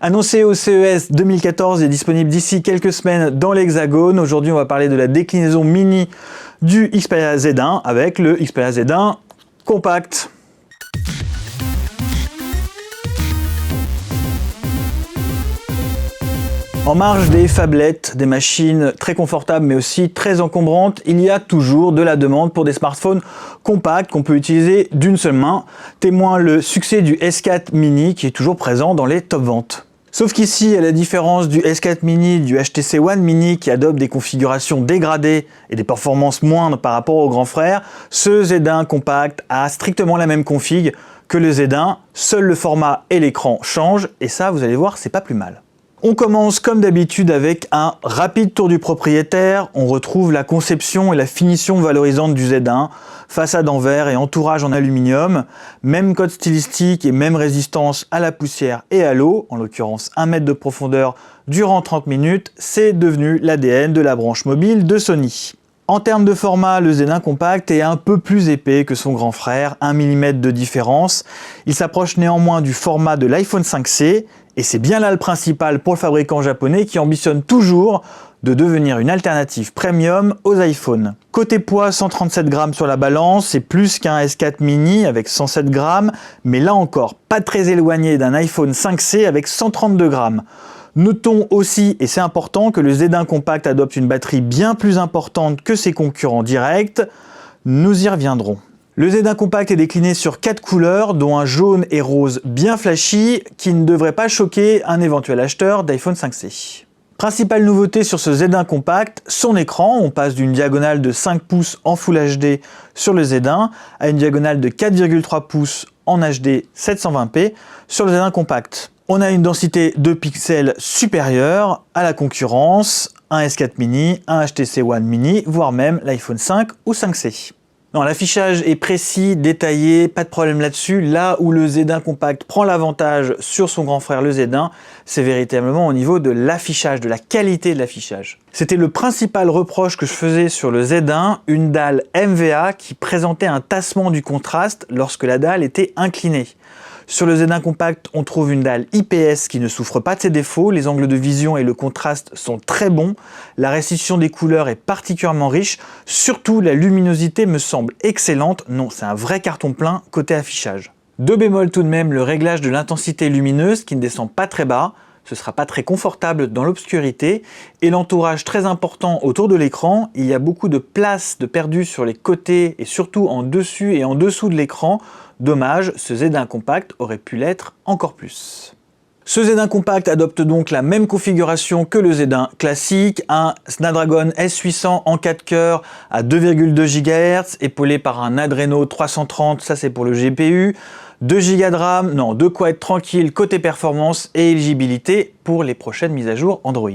Annoncé au CES 2014 et disponible d'ici quelques semaines dans l'Hexagone. Aujourd'hui, on va parler de la déclinaison mini du Xperia Z1 avec le Xperia Z1 Compact. En marge des phablettes, des machines très confortables mais aussi très encombrantes, il y a toujours de la demande pour des smartphones compacts qu'on peut utiliser d'une seule main. Témoin le succès du S4 Mini qui est toujours présent dans les top ventes. Sauf qu'ici, à la différence du S4 Mini, du HTC One Mini qui adopte des configurations dégradées et des performances moindres par rapport au grand frère, ce Z1 Compact a strictement la même config que le Z1, seul le format et l'écran changent et ça, vous allez voir, c'est pas plus mal. On commence comme d'habitude avec un rapide tour du propriétaire. On retrouve la conception et la finition valorisante du Z1, façade en verre et entourage en aluminium, même code stylistique et même résistance à la poussière et à l'eau, en l'occurrence 1 mètre de profondeur durant 30 minutes, c'est devenu l'ADN de la branche mobile de Sony. En termes de format, le Z1 Compact est un peu plus épais que son grand frère, 1 mm de différence. Il s'approche néanmoins du format de l'iPhone 5C, et c'est bien là le principal pour le fabricant japonais qui ambitionne toujours de devenir une alternative premium aux iPhones. Côté poids, 137 grammes sur la balance, c'est plus qu'un S4 Mini avec 107 grammes, mais là encore, pas très éloigné d'un iPhone 5C avec 132 grammes. Notons aussi, et c'est important, que le Z1 Compact adopte une batterie bien plus importante que ses concurrents directs. Nous y reviendrons. Le Z1 Compact est décliné sur 4 couleurs, dont un jaune et rose bien flashy, qui ne devrait pas choquer un éventuel acheteur d'iPhone 5C. Principale nouveauté sur ce Z1 Compact, son écran. On passe d'une diagonale de 5 pouces en Full HD sur le Z1 à une diagonale de 4,3 pouces en HD 720p sur le Z1 Compact. On a une densité de pixels supérieure à la concurrence, un S4 Mini, un HTC One Mini, voire même l'iPhone 5 ou 5C. Non, l'affichage est précis, détaillé, pas de problème là-dessus. Là où le Z1 Compact prend l'avantage sur son grand frère le Z1, c'est véritablement au niveau de l'affichage, de la qualité de l'affichage. C'était le principal reproche que je faisais sur le Z1, une dalle MVA qui présentait un tassement du contraste lorsque la dalle était inclinée. Sur le Z1 Compact, on trouve une dalle IPS qui ne souffre pas de ses défauts, les angles de vision et le contraste sont très bons, la restitution des couleurs est particulièrement riche, surtout la luminosité me semble excellente, non c'est un vrai carton plein côté affichage. 2 bémols tout de même, le réglage de l'intensité lumineuse qui ne descend pas très bas, ce sera pas très confortable dans l'obscurité, et l'entourage très important autour de l'écran, il y a beaucoup de place de perdu sur les côtés et surtout en dessus et en dessous de l'écran. Dommage, ce Z1 Compact aurait pu l'être encore plus. Ce Z1 Compact adopte donc la même configuration que le Z1 classique, un Snapdragon S800 en 4 cœurs à 2,2 GHz, épaulé par un Adreno 330, ça c'est pour le GPU, 2 Go de RAM, non, de quoi être tranquille côté performance et éligibilité pour les prochaines mises à jour Android.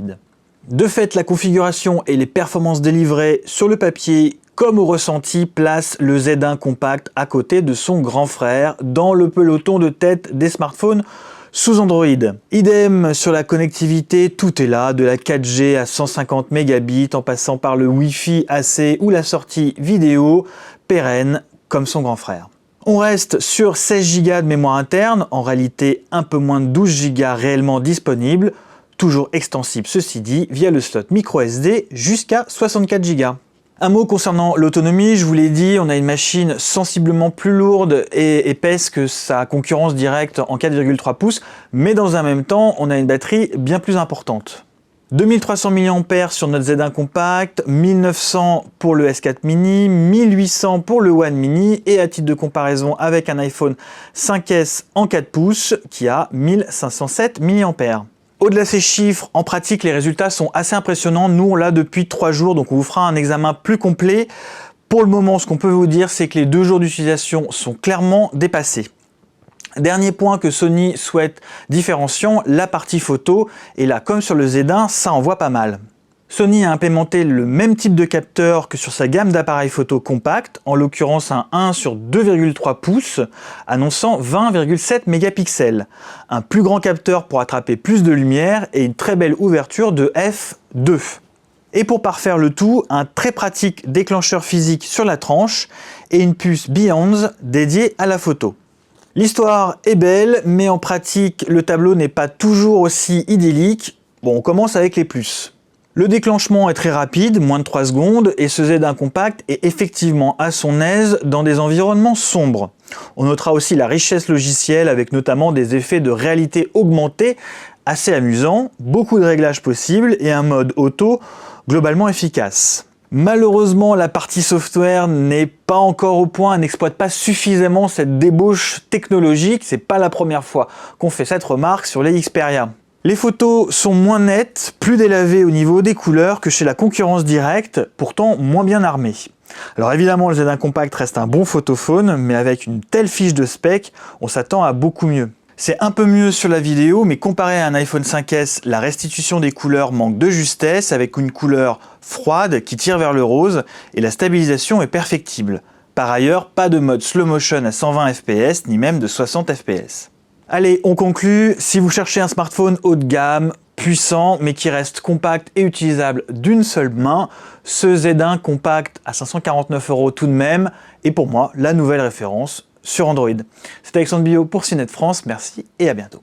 De fait, la configuration et les performances délivrées sur le papier comme au ressenti placent le Z1 Compact à côté de son grand frère dans le peloton de tête des smartphones sous Android. Idem sur la connectivité, tout est là, de la 4G à 150 mégabits en passant par le Wi-Fi AC ou la sortie vidéo pérenne comme son grand frère. On reste sur 16 Go de mémoire interne, en réalité un peu moins de 12 Go réellement disponibles, toujours extensible ceci dit, via le slot microSD jusqu'à 64 Go. Un mot concernant l'autonomie, je vous l'ai dit, on a une machine sensiblement plus lourde et épaisse que sa concurrence directe en 4,3 pouces, mais dans un même temps, on a une batterie bien plus importante. 2300 mAh sur notre Z1 Compact, 1900 pour le S4 Mini, 1800 pour le One Mini et à titre de comparaison avec un iPhone 5S en 4 pouces qui a 1507 mAh. Au-delà de ces chiffres, en pratique, les résultats sont assez impressionnants. Nous, on l'a depuis 3 jours, donc on vous fera un examen plus complet. Pour le moment, ce qu'on peut vous dire, c'est que les 2 jours d'utilisation sont clairement dépassés. Dernier point que Sony souhaite différenciant, la partie photo. Et là, comme sur le Z1, ça envoie pas mal. Sony a implémenté le même type de capteur que sur sa gamme d'appareils photo compact, en l'occurrence un 1 sur 2,3 pouces, annonçant 20,7 mégapixels. Un plus grand capteur pour attraper plus de lumière et une très belle ouverture de f2. Et pour parfaire le tout, un très pratique déclencheur physique sur la tranche et une puce Beyond dédiée à la photo. L'histoire est belle, mais en pratique, le tableau n'est pas toujours aussi idyllique. Bon, on commence avec les plus. Le déclenchement est très rapide, moins de 3 secondes, et ce Z1 Compact est effectivement à son aise dans des environnements sombres. On notera aussi la richesse logicielle avec notamment des effets de réalité augmentée assez amusants, beaucoup de réglages possibles et un mode auto globalement efficace. Malheureusement, la partie software n'est pas encore au point, elle n'exploite pas suffisamment cette débauche technologique. C'est pas la première fois qu'on fait cette remarque sur les Xperia. Les photos sont moins nettes, plus délavées au niveau des couleurs que chez la concurrence directe, pourtant moins bien armée. Alors évidemment, le Z1 Compact reste un bon photophone, mais avec une telle fiche de spec, on s'attend à beaucoup mieux. C'est un peu mieux sur la vidéo, mais comparé à un iPhone 5S, la restitution des couleurs manque de justesse, avec une couleur froide qui tire vers le rose, et la stabilisation est perfectible. Par ailleurs, pas de mode slow motion à 120 fps, ni même de 60 fps. Allez, on conclut. Si vous cherchez un smartphone haut de gamme, puissant, mais qui reste compact et utilisable d'une seule main, ce Z1 Compact à 549 € tout de même est pour moi la nouvelle référence sur Android. C'était Alexandre Billot pour CNET France, merci et à bientôt.